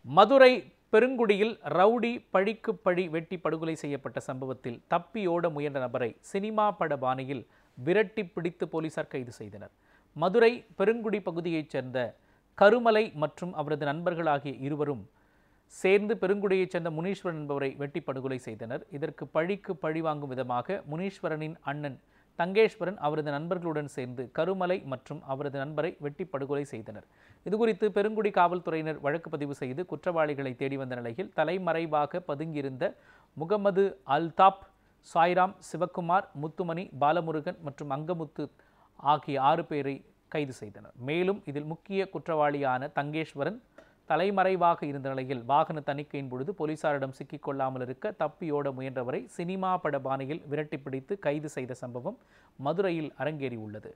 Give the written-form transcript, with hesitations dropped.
Madurai பெருங்குடியில் rowdy பழிக்கு பழி வெட்டி படுகொலை செய்யப்பட்ட சம்பவத்தில் தப்பியோட முயன்ற நபரை சினிமா பட பாணியில் விரட்டி பிடித்து போலீசார் கைது செய்தனர். மதுரை பெருங்குடி பகுதியைச் சேர்ந்த கருமலை மற்றும் அவரது நண்பர்கள் ஆகிய இருவரும் சேர்ந்து பெருங்குடியைச் சேர்ந்த முனீஸ்வரன் என்பவரை வெட்டி படுகொலை செய்தனர். இதற்கு பழிக்கு பழி வாங்கும் விதமாக முனீஸ்வரனின் அண்ணன் தங்கேஸ்வரன் அவரது நண்பர்களுடன் சேர்ந்து கருமலை மற்றும் அவரது நண்பரை வெட்டி படுகொலை செய்தனர். இதுகுறித்து பெருங்குடி காவல்துறையினர் வழக்கு பதிவு செய்து குற்றவாளிகளை தேடி வந்த நிலையில் தலைமறைவாக பதுங்கியிருந்த முகமது அல்தாப், சாய்ராம், சிவக்குமார், முத்துமணி, பாலமுருகன் மற்றும் அங்கமுத்து ஆகிய 6 பேரை கைது செய்தனர். மேலும் இதில் முக்கிய குற்றவாளியான தங்கேஸ்வரன் தலைமறைவாக இருந்த நிலையில் வாகன தணிக்கையின் பொழுது போலீசாரிடம் சிக்கிக்கொள்ளாமல் இருக்க தப்பியோட முயன்றவரை சினிமா பட பாணியில் விரட்டி பிடித்து கைது செய்த சம்பவம் மதுரையில் அரங்கேறியுள்ளது.